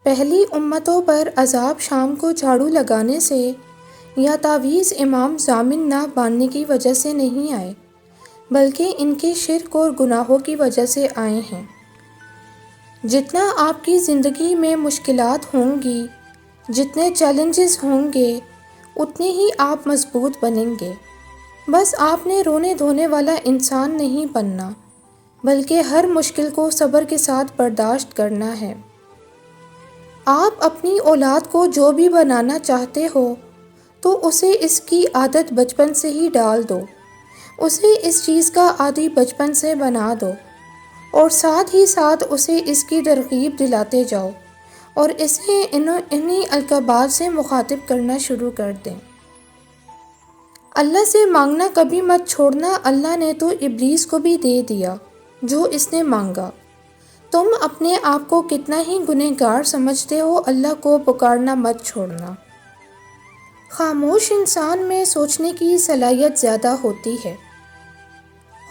پہلی امتوں پر عذاب شام کو جھاڑو لگانے سے یا تعویذ امام ضامن نہ باندھنے کی وجہ سے نہیں آئے، بلکہ ان کے شرک اور گناہوں کی وجہ سے آئے ہیں۔ جتنا آپ کی زندگی میں مشکلات ہوں گی، جتنے چیلنجز ہوں گے، اتنے ہی آپ مضبوط بنیں گے۔ بس آپ نے رونے دھونے والا انسان نہیں بننا، بلکہ ہر مشکل کو صبر کے ساتھ برداشت کرنا ہے۔ آپ اپنی اولاد کو جو بھی بنانا چاہتے ہو تو اسے اس کی عادت بچپن سے ہی ڈال دو، اسے اس چیز کا عادی بچپن سے بنا دو، اور ساتھ ہی ساتھ اسے اس کی ترغیب دلاتے جاؤ اور اسے انہی القابات سے مخاطب کرنا شروع کر دیں۔ اللہ سے مانگنا کبھی مت چھوڑنا، اللہ نے تو ابلیس کو بھی دے دیا جو اس نے مانگا۔ تم اپنے آپ کو کتنا ہی گنہگار سمجھتے ہو، اللہ کو پکارنا مت چھوڑنا۔ خاموش انسان میں سوچنے کی صلاحیت زیادہ ہوتی ہے۔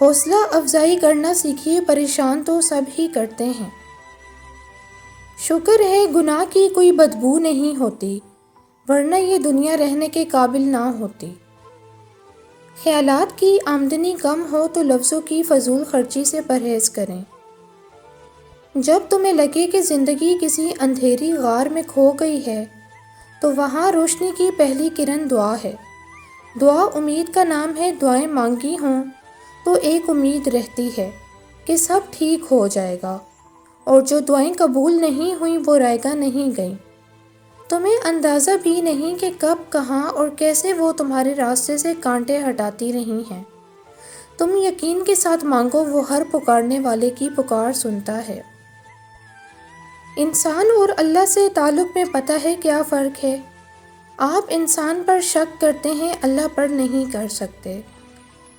حوصلہ افزائی کرنا سیکھیے، پریشان تو سب ہی کرتے ہیں۔ شکر ہے گناہ کی کوئی بدبو نہیں ہوتی، ورنہ یہ دنیا رہنے کے قابل نہ ہوتی۔ خیالات کی آمدنی کم ہو تو لفظوں کی فضول خرچی سے پرہیز کریں۔ جب تمہیں لگے کہ زندگی کسی اندھیری غار میں کھو گئی ہے تو وہاں روشنی کی پہلی کرن دعا ہے۔ دعا امید کا نام ہے، دعائیں مانگی ہوں تو ایک امید رہتی ہے کہ سب ٹھیک ہو جائے گا، اور جو دعائیں قبول نہیں ہوئیں وہ رائگاں نہیں گئیں۔ تمہیں اندازہ بھی نہیں کہ کب، کہاں اور کیسے وہ تمہارے راستے سے کانٹے ہٹاتی رہی ہیں۔ تم یقین کے ساتھ مانگو، وہ ہر پکارنے والے کی پکار سنتا ہے۔ انسان اور اللہ سے تعلق میں پتہ ہے کیا فرق ہے؟ آپ انسان پر شک کرتے ہیں، اللہ پر نہیں کر سکتے۔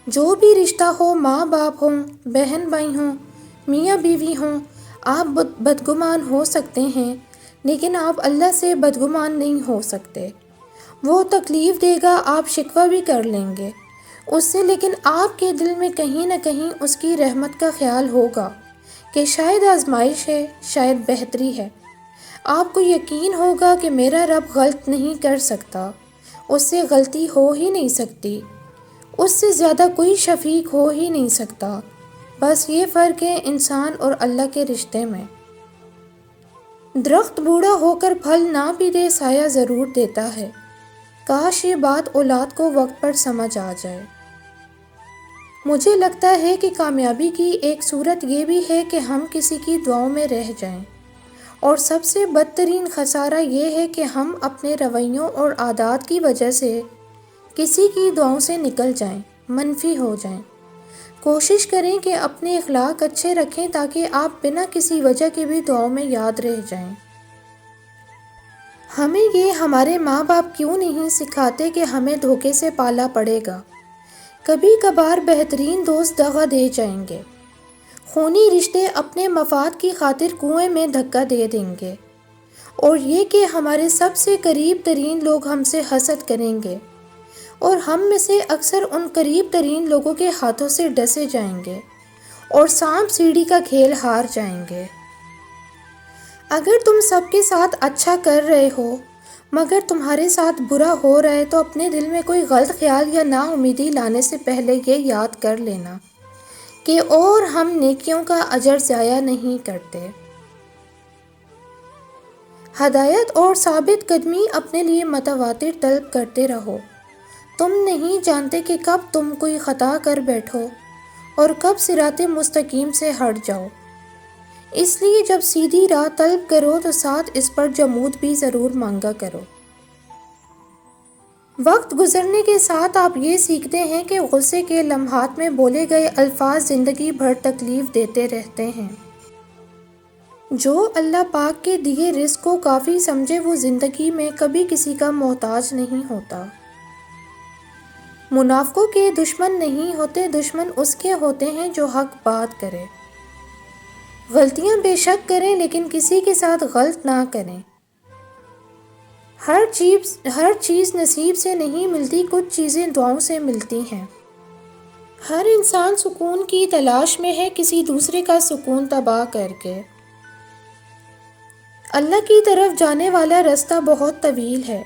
جو بھی رشتہ ہو، ماں باپ ہوں، بہن بھائی ہوں، میاں بیوی ہوں، آپ بدگمان ہو سکتے ہیں، لیکن آپ اللہ سے بدگمان نہیں ہو سکتے۔ وہ تکلیف دے گا، آپ شکوہ بھی کر لیں گے اس سے، لیکن آپ کے دل میں کہیں نہ کہیں اس کی رحمت کا خیال ہوگا کہ شاید آزمائش ہے، شاید بہتری ہے۔ آپ کو یقین ہوگا کہ میرا رب غلط نہیں کر سکتا، اس سے غلطی ہو ہی نہیں سکتی، اس سے زیادہ کوئی شفیق ہو ہی نہیں سکتا۔ بس یہ فرق ہے انسان اور اللہ کے رشتے میں۔ درخت بوڑھا ہو کر پھل نہ بھی دے، سایہ ضرور دیتا ہے۔ کاش یہ بات اولاد کو وقت پر سمجھ آ جائے۔ مجھے لگتا ہے کہ کامیابی کی ایک صورت یہ بھی ہے کہ ہم کسی کی دعاؤں میں رہ جائیں، اور سب سے بدترین خسارہ یہ ہے کہ ہم اپنے رویوں اور عادات کی وجہ سے کسی کی دعاؤں سے نکل جائیں، منفی ہو جائیں۔ کوشش کریں کہ اپنے اخلاق اچھے رکھیں تاکہ آپ بنا کسی وجہ کے بھی دعاؤں میں یاد رہ جائیں۔ ہمیں یہ ہمارے ماں باپ کیوں نہیں سکھاتے کہ ہمیں دھوکے سے پالا پڑے گا، کبھی کبھار بہترین دوست دغا دے جائیں گے، خونی رشتے اپنے مفاد کی خاطر کنویں میں دھکا دے دیں گے، اور یہ کہ ہمارے سب سے قریب ترین لوگ ہم سے حسد کریں گے، اور ہم میں سے اکثر ان قریب ترین لوگوں کے ہاتھوں سے ڈسے جائیں گے اور سانپ سیڑھی کا کھیل ہار جائیں گے۔ اگر تم سب کے ساتھ اچھا کر رہے ہو مگر تمہارے ساتھ برا ہو رہا ہے تو اپنے دل میں کوئی غلط خیال یا نا امیدی لانے سے پہلے یہ یاد کر لینا کہ اور ہم نیکیوں کا اجر ضائع نہیں کرتے۔ ہدایت اور ثابت قدمی اپنے لیے متواتر طلب کرتے رہو۔ تم نہیں جانتے کہ کب تم کوئی خطا کر بیٹھو اور کب صراط مستقیم سے ہٹ جاؤ، اس لیے جب سیدھی راہ طلب کرو تو ساتھ اس پر جمود بھی ضرور مانگا کرو۔ وقت گزرنے کے ساتھ آپ یہ سیکھتے ہیں کہ غصے کے لمحات میں بولے گئے الفاظ زندگی بھر تکلیف دیتے رہتے ہیں۔ جو اللہ پاک کے دیے رزق کو کافی سمجھے وہ زندگی میں کبھی کسی کا محتاج نہیں ہوتا۔ منافقوں کے دشمن نہیں ہوتے، دشمن اس کے ہوتے ہیں جو حق بات کرے۔ غلطیاں بے شک کریں لیکن کسی کے ساتھ غلط نہ کریں۔ ہر چیز نصیب سے نہیں ملتی، کچھ چیزیں دعاؤں سے ملتی ہیں۔ ہر انسان سکون کی تلاش میں ہے، کسی دوسرے کا سکون تباہ کر کے۔ اللہ کی طرف جانے والا راستہ بہت طویل ہے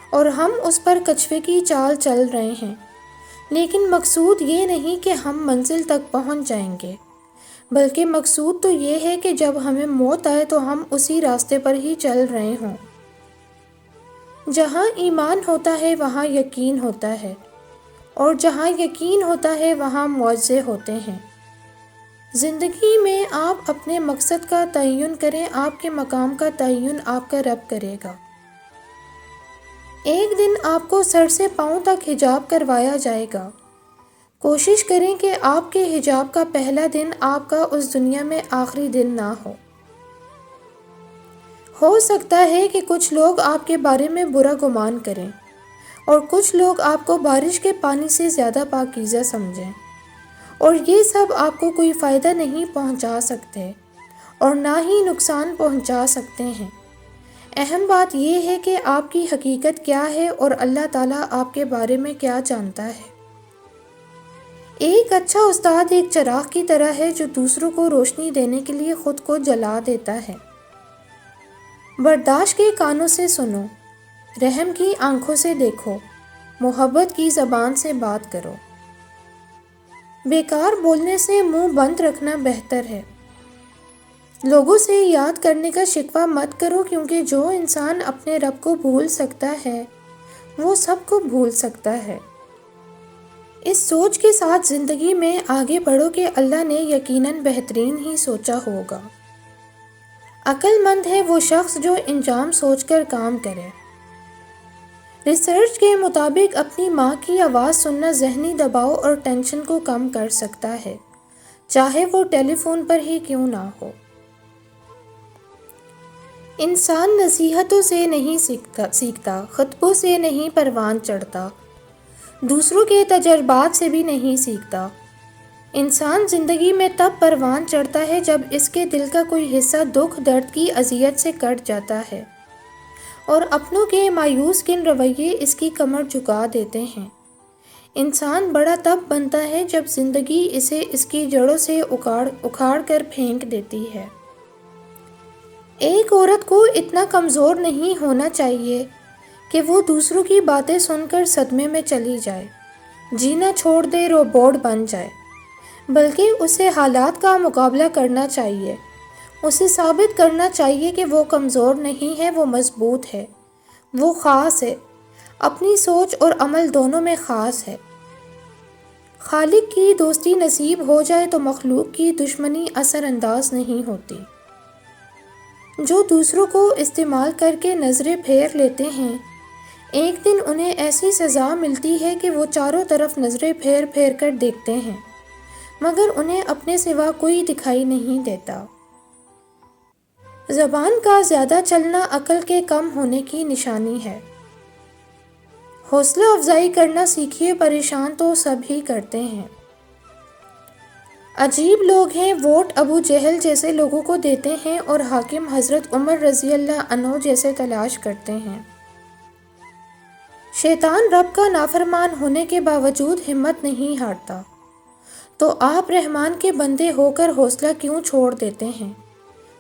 اور ہم اس پر کچھوے کی چال چل رہے ہیں، لیکن مقصود یہ نہیں کہ ہم منزل تک پہنچ جائیں گے، بلکہ مقصود تو یہ ہے کہ جب ہمیں موت آئے تو ہم اسی راستے پر ہی چل رہے ہوں۔ جہاں ایمان ہوتا ہے وہاں یقین ہوتا ہے، اور جہاں یقین ہوتا ہے وہاں معجزے ہوتے ہیں۔ زندگی میں آپ اپنے مقصد کا تعین کریں، آپ کے مقام کا تعین آپ کا رب کرے گا۔ ایک دن آپ کو سر سے پاؤں تک حجاب کروایا جائے گا۔ کوشش کریں کہ آپ کے حجاب کا پہلا دن آپ کا اس دنیا میں آخری دن نہ ہو سکتا ہے کہ کچھ لوگ آپ کے بارے میں برا گمان کریں اور کچھ لوگ آپ کو بارش کے پانی سے زیادہ پاکیزہ سمجھیں، اور یہ سب آپ کو کوئی فائدہ نہیں پہنچا سکتے اور نہ ہی نقصان پہنچا سکتے ہیں۔ اہم بات یہ ہے کہ آپ کی حقیقت کیا ہے اور اللہ تعالیٰ آپ کے بارے میں کیا جانتا ہے۔ ایک اچھا استاد ایک چراغ کی طرح ہے جو دوسروں کو روشنی دینے کے لیے خود کو جلا دیتا ہے۔ برداشت کے کانوں سے سنو، رحم کی آنکھوں سے دیکھو، محبت کی زبان سے بات کرو۔ بیکار بولنے سے منہ بند رکھنا بہتر ہے۔ لوگوں سے یاد کرنے کا شکوہ مت کرو، کیونکہ جو انسان اپنے رب کو بھول سکتا ہے وہ سب کو بھول سکتا ہے۔ اس سوچ کے ساتھ زندگی میں آگے بڑھو کہ اللہ نے یقیناً بہترین ہی سوچا ہوگا۔ عقل مند ہے وہ شخص جو انجام سوچ کر کام کرے۔ ریسرچ کے مطابق اپنی ماں کی آواز سننا ذہنی دباؤ اور ٹینشن کو کم کر سکتا ہے، چاہے وہ ٹیلی فون پر ہی کیوں نہ ہو۔ انسان نصیحتوں سے نہیں سیکھتا، خطبوں سے نہیں پروان چڑھتا، دوسروں کے تجربات سے بھی نہیں سیکھتا۔ انسان زندگی میں تب پروان چڑھتا ہے جب اس کے دل کا کوئی حصہ دکھ درد کی اذیت سے کٹ جاتا ہے اور اپنوں کے مایوس کن رویے اس کی کمر جھکا دیتے ہیں۔ انسان بڑا تب بنتا ہے جب زندگی اسے اس کی جڑوں سے اکھاڑ کر پھینک دیتی ہے۔ ایک عورت کو اتنا کمزور نہیں ہونا چاہیے کہ وہ دوسروں کی باتیں سن کر صدمے میں چلی جائے، جینا چھوڑ دے، روبوٹ بن جائے، بلکہ اسے حالات کا مقابلہ کرنا چاہیے۔ اسے ثابت کرنا چاہیے کہ وہ کمزور نہیں ہے، وہ مضبوط ہے، وہ خاص ہے، اپنی سوچ اور عمل دونوں میں خاص ہے۔ خالق کی دوستی نصیب ہو جائے تو مخلوق کی دشمنی اثر انداز نہیں ہوتی۔ جو دوسروں کو استعمال کر کے نظریں پھیر لیتے ہیں، ایک دن انہیں ایسی سزا ملتی ہے کہ وہ چاروں طرف نظریں پھیر پھیر کر دیکھتے ہیں، مگر انہیں اپنے سوا کوئی دکھائی نہیں دیتا۔ زبان کا زیادہ چلنا عقل کے کم ہونے کی نشانی ہے۔ حوصلہ افزائی کرنا سیکھیے، پریشان تو سب ہی کرتے ہیں۔ عجیب لوگ ہیں، ووٹ ابو جہل جیسے لوگوں کو دیتے ہیں اور حاکم حضرت عمر رضی اللہ عنہ جیسے تلاش کرتے ہیں۔ شیطان رب کا نافرمان ہونے کے باوجود ہمت نہیں ہارتا، تو آپ رحمان کے بندے ہو کر حوصلہ کیوں چھوڑ دیتے ہیں؟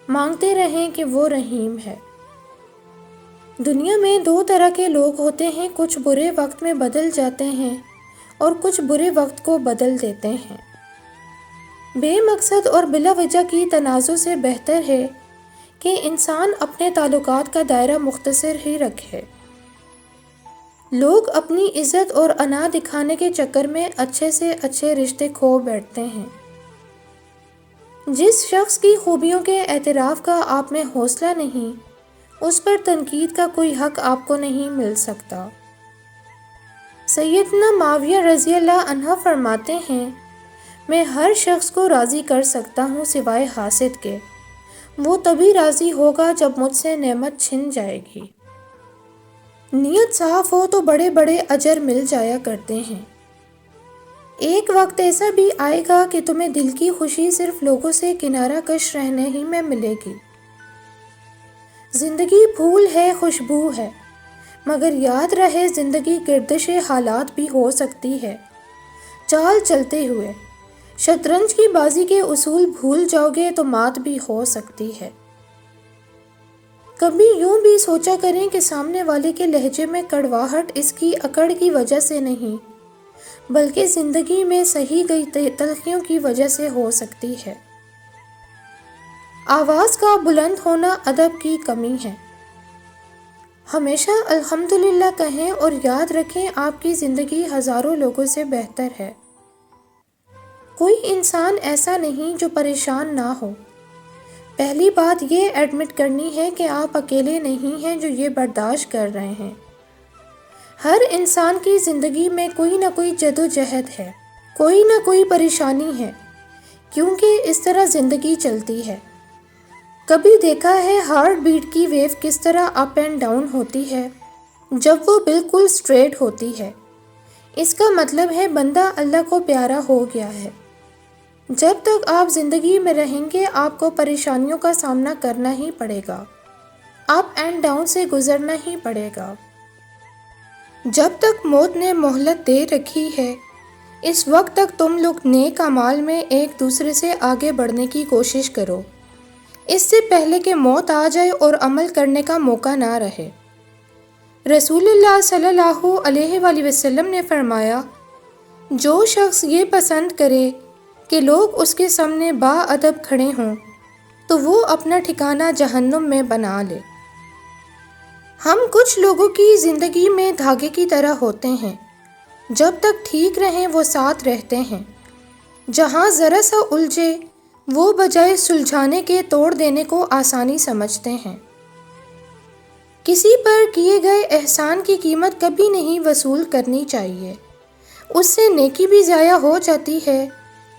مانگتے رہیں کہ وہ رحیم ہے۔ دنیا میں دو طرح کے لوگ ہوتے ہیں، کچھ برے وقت میں بدل جاتے ہیں اور کچھ برے وقت کو بدل دیتے ہیں۔ بے مقصد اور بلا وجہ کی تنازع سے بہتر ہے کہ انسان اپنے تعلقات کا دائرہ مختصر ہی رکھے۔ لوگ اپنی عزت اور انا دکھانے کے چکر میں اچھے سے اچھے رشتے کھو بیٹھتے ہیں۔ جس شخص کی خوبیوں کے اعتراف کا آپ میں حوصلہ نہیں، اس پر تنقید کا کوئی حق آپ کو نہیں مل سکتا۔ سیدنا معاویہ رضی اللہ عنہ فرماتے ہیں، میں ہر شخص کو راضی کر سکتا ہوں سوائے حاسد کے، وہ تبھی راضی ہوگا جب مجھ سے نعمت چھن جائے گی۔ نیت صاف ہو تو بڑے بڑے اجر مل جایا کرتے ہیں۔ ایک وقت ایسا بھی آئے گا کہ تمہیں دل کی خوشی صرف لوگوں سے کنارہ کش رہنے ہی میں ملے گی۔ زندگی پھول ہے، خوشبو ہے، مگر یاد رہے زندگی گردش حالات بھی ہو سکتی ہے۔ چال چلتے ہوئے شطرنج کی بازی کے اصول بھول جاؤ گے تو مات بھی ہو سکتی ہے۔ کبھی یوں بھی سوچا کریں کہ سامنے والے کے لہجے میں کڑواہٹ اس کی اکڑ کی وجہ سے نہیں بلکہ زندگی میں سہی گئی تلخیوں کی وجہ سے ہو سکتی ہے۔ آواز کا بلند ہونا ادب کی کمی ہے۔ ہمیشہ الحمدللہ کہیں اور یاد رکھیں آپ کی زندگی ہزاروں لوگوں سے بہتر ہے۔ کوئی انسان ایسا نہیں جو پریشان نہ ہو۔ پہلی بات یہ ایڈمٹ کرنی ہے کہ آپ اکیلے نہیں ہیں جو یہ برداشت کر رہے ہیں۔ ہر انسان کی زندگی میں کوئی نہ کوئی جدوجہد ہے، کوئی نہ کوئی پریشانی ہے، کیونکہ اس طرح زندگی چلتی ہے۔ کبھی دیکھا ہے ہارٹ بیٹ کی ویو کس طرح اپ اینڈ ڈاؤن ہوتی ہے جب وہ بالکل سٹریٹ ہوتی ہے؟ اس کا مطلب ہے بندہ اللہ کو پیارا ہو گیا ہے۔ جب تک آپ زندگی میں رہیں گے آپ کو پریشانیوں کا سامنا کرنا ہی پڑے گا، اپ اینڈ ڈاؤن سے گزرنا ہی پڑے گا۔ جب تک موت نے مہلت دے رکھی ہے اس وقت تک تم لوگ نیک اعمال میں ایک دوسرے سے آگے بڑھنے کی کوشش کرو، اس سے پہلے کہ موت آ جائے اور عمل کرنے کا موقع نہ رہے۔ رسول اللہ صلی اللہ علیہ وآلہ وسلم نے فرمایا، جو شخص یہ پسند کرے کہ لوگ اس کے سامنے با ادب کھڑے ہوں تو وہ اپنا ٹھکانہ جہنم میں بنا لے۔ ہم کچھ لوگوں کی زندگی میں دھاگے کی طرح ہوتے ہیں، جب تک ٹھیک رہیں وہ ساتھ رہتے ہیں، جہاں ذرا سا الجھے وہ بجائے سلجھانے کے توڑ دینے کو آسانی سمجھتے ہیں۔ کسی پر کیے گئے احسان کی قیمت کبھی نہیں وصول کرنی چاہیے، اس سے نیکی بھی ضائع ہو جاتی ہے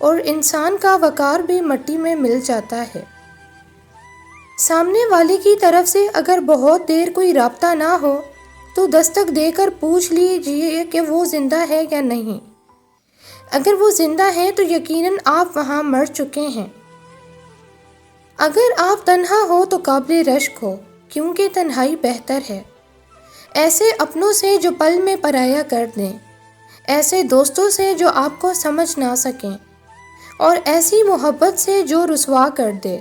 اور انسان کا وقار بھی مٹی میں مل جاتا ہے۔ سامنے والے کی طرف سے اگر بہت دیر کوئی رابطہ نہ ہو تو دستک دے کر پوچھ لیجئے کہ وہ زندہ ہے یا نہیں۔ اگر وہ زندہ ہے تو یقیناً آپ وہاں مر چکے ہیں۔ اگر آپ تنہا ہو تو قابل رشک ہو، کیونکہ تنہائی بہتر ہے۔ ایسے اپنوں سے جو پل میں پرایا کر دیں، ایسے دوستوں سے جو آپ کو سمجھ نہ سکیں، اور ایسی محبت سے جو رسوا کر دے،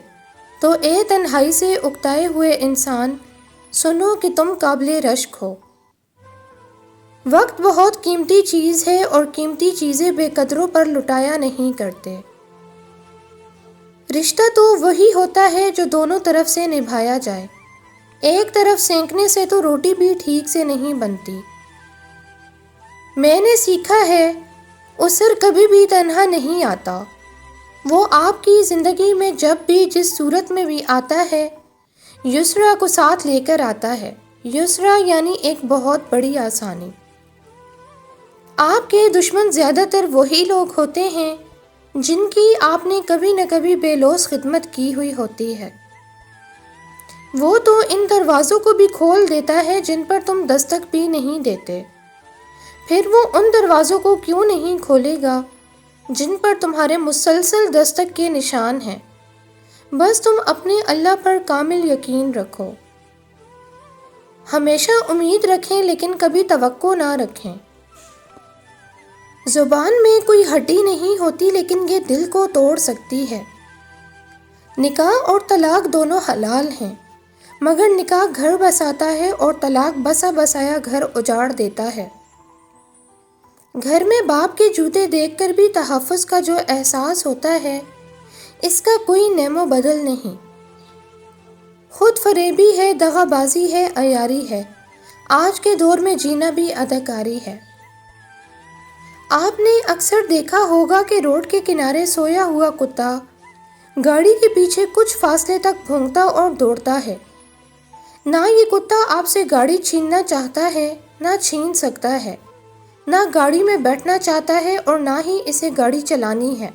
تو اے تنہائی سے اکتائے ہوئے انسان، سنو کہ تم قابل رشک ہو۔ وقت بہت قیمتی چیز ہے اور قیمتی چیزیں بے قدروں پر لٹایا نہیں کرتے۔ رشتہ تو وہی ہوتا ہے جو دونوں طرف سے نبھایا جائے، ایک طرف سینکنے سے تو روٹی بھی ٹھیک سے نہیں بنتی۔ میں نے سیکھا ہے اسر کبھی بھی تنہا نہیں آتا، وہ آپ کی زندگی میں جب بھی جس صورت میں بھی آتا ہے یسرا کو ساتھ لے کر آتا ہے۔ یسرا یعنی ایک بہت بڑی آسانی۔ آپ کے دشمن زیادہ تر وہی لوگ ہوتے ہیں جن کی آپ نے کبھی نہ کبھی بے لوث خدمت کی ہوئی ہوتی ہے۔ وہ تو ان دروازوں کو بھی کھول دیتا ہے جن پر تم دستک بھی نہیں دیتے، پھر وہ ان دروازوں کو کیوں نہیں کھولے گا جن پر تمہارے مسلسل دستک کے نشان ہیں؟ بس تم اپنے اللہ پر کامل یقین رکھو۔ ہمیشہ امید رکھیں لیکن کبھی توقع نہ رکھیں۔ زبان میں کوئی ہڈی نہیں ہوتی لیکن یہ دل کو توڑ سکتی ہے۔ نکاح اور طلاق دونوں حلال ہیں، مگر نکاح گھر بساتا ہے اور طلاق بسا بسایا گھر اجاڑ دیتا ہے۔ گھر میں باپ کے جوتے دیکھ کر بھی تحفظ کا جو احساس ہوتا ہے اس کا کوئی نعم و بدل نہیں۔ خود فریبی ہے، دغا بازی ہے، عیاری ہے، آج کے دور میں جینا بھی اداکاری ہے۔ آپ نے اکثر دیکھا ہوگا کہ روڈ کے کنارے سویا ہوا کتا گاڑی کے پیچھے کچھ فاصلے تک بھونکتا اور دوڑتا ہے۔ نہ یہ کتا آپ سے گاڑی چھیننا چاہتا ہے، نہ چھین سکتا ہے، نہ گاڑی میں بیٹھنا چاہتا ہے اور نہ ہی اسے گاڑی چلانی ہے،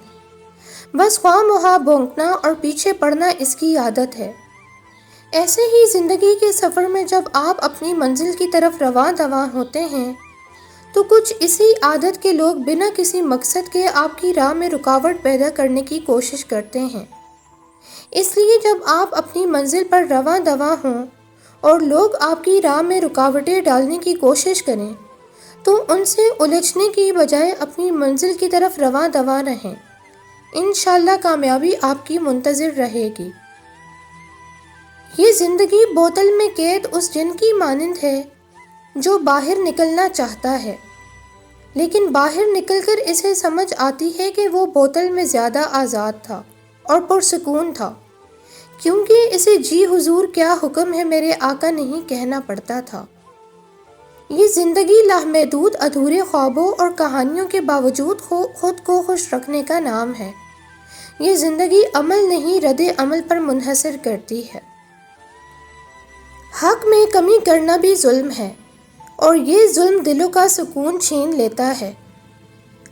بس خواہ مخواہ بھونکنا اور پیچھے پڑنا اس کی عادت ہے۔ ایسے ہی زندگی کے سفر میں جب آپ اپنی منزل کی طرف رواں دواں ہوتے ہیں تو کچھ اسی عادت کے لوگ بنا کسی مقصد کے آپ کی راہ میں رکاوٹ پیدا کرنے کی کوشش کرتے ہیں۔ اس لیے جب آپ اپنی منزل پر رواں دواں ہوں اور لوگ آپ کی راہ میں رکاوٹیں ڈالنے کی کوشش کریں تو ان سے الجھنے کی بجائے اپنی منزل کی طرف رواں دواں رہیں۔ انشاءاللہ کامیابی آپ کی منتظر رہے گی۔ یہ زندگی بوتل میں قید اس جن کی مانند ہے جو باہر نکلنا چاہتا ہے، لیکن باہر نکل کر اسے سمجھ آتی ہے کہ وہ بوتل میں زیادہ آزاد تھا اور پرسکون تھا، کیونکہ اسے جی حضور کیا حکم ہے میرے آقا نہیں کہنا پڑتا تھا۔ یہ زندگی لامحدود ادھورے خوابوں اور کہانیوں کے باوجود خود کو خوش رکھنے کا نام ہے۔ یہ زندگی عمل نہیں رد عمل پر منحصر کرتی ہے۔ حق میں کمی کرنا بھی ظلم ہے، اور یہ ظلم دلوں کا سکون چھین لیتا ہے۔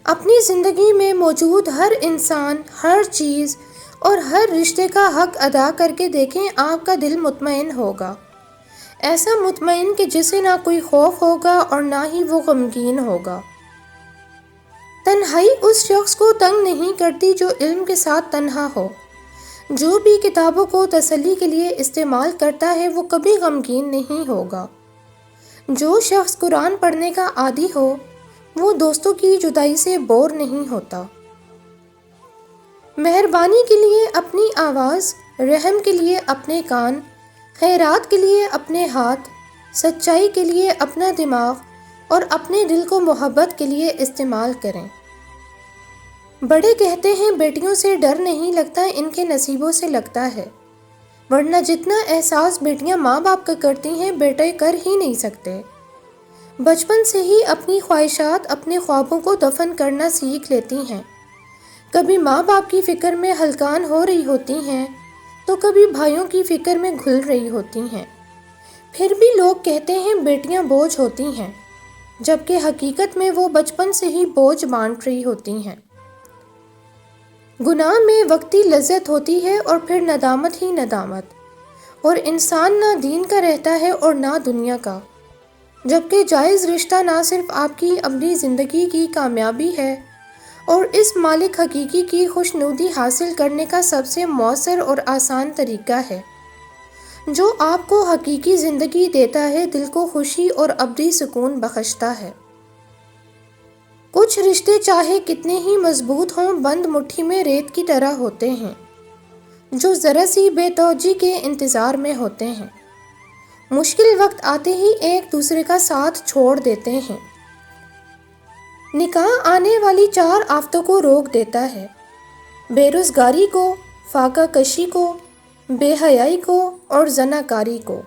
اپنی زندگی میں موجود ہر انسان، ہر چیز اور ہر رشتے کا حق ادا کر کے دیکھیں، آپ کا دل مطمئن ہوگا، ایسا مطمئن کہ جسے نہ کوئی خوف ہوگا اور نہ ہی وہ غمگین ہوگا۔ تنہائی اس شخص کو تنگ نہیں کرتی جو علم کے ساتھ تنہا ہو۔ جو بھی کتابوں کو تسلی کے لیے استعمال کرتا ہے وہ کبھی غمگین نہیں ہوگا۔ جو شخص قرآن پڑھنے کا عادی ہو وہ دوستوں کی جدائی سے بور نہیں ہوتا۔ مہربانی کے لیے اپنی آواز، رحم کے لیے اپنے کان، خیرات کے لیے اپنے ہاتھ، سچائی کے لیے اپنا دماغ اور اپنے دل کو محبت کے لیے استعمال کریں۔ بڑے کہتے ہیں بیٹیوں سے ڈر نہیں لگتا، ان کے نصیبوں سے لگتا ہے، ورنہ جتنا احساس بیٹیاں ماں باپ کا کرتی ہیں بیٹے کر ہی نہیں سکتے۔ بچپن سے ہی اپنی خواہشات، اپنے خوابوں کو دفن کرنا سیکھ لیتی ہیں۔ کبھی ماں باپ کی فکر میں ہلکان ہو رہی ہوتی ہیں تو کبھی بھائیوں کی فکر میں گھل رہی ہوتی ہیں۔ پھر بھی لوگ کہتے ہیں بیٹیاں بوجھ ہوتی ہیں، جبکہ حقیقت میں وہ بچپن سے ہی بوجھ بانٹ رہی ہوتی ہیں۔ گناہ میں وقتی لذت ہوتی ہے اور پھر ندامت ہی ندامت، اور انسان نہ دین کا رہتا ہے اور نہ دنیا کا، جبکہ جائز رشتہ نہ صرف آپ کی اپنی زندگی کی کامیابی ہے اور اس مالک حقیقی کی خوشنودی حاصل کرنے کا سب سے مؤثر اور آسان طریقہ ہے، جو آپ کو حقیقی زندگی دیتا ہے، دل کو خوشی اور ابدی سکون بخشتا ہے۔ کچھ رشتے چاہے کتنے ہی مضبوط ہوں، بند مٹھی میں ریت کی طرح ہوتے ہیں، جو ذرا سی بے توجہی کے انتظار میں ہوتے ہیں۔ مشکل وقت آتے ہی ایک دوسرے کا ساتھ چھوڑ دیتے ہیں۔ نکاح آنے والی 4 آفتوں کو روک دیتا ہے: بے روزگاری کو، فاقہ کشی کو، بے حیائی کو اور زنا کاری کو۔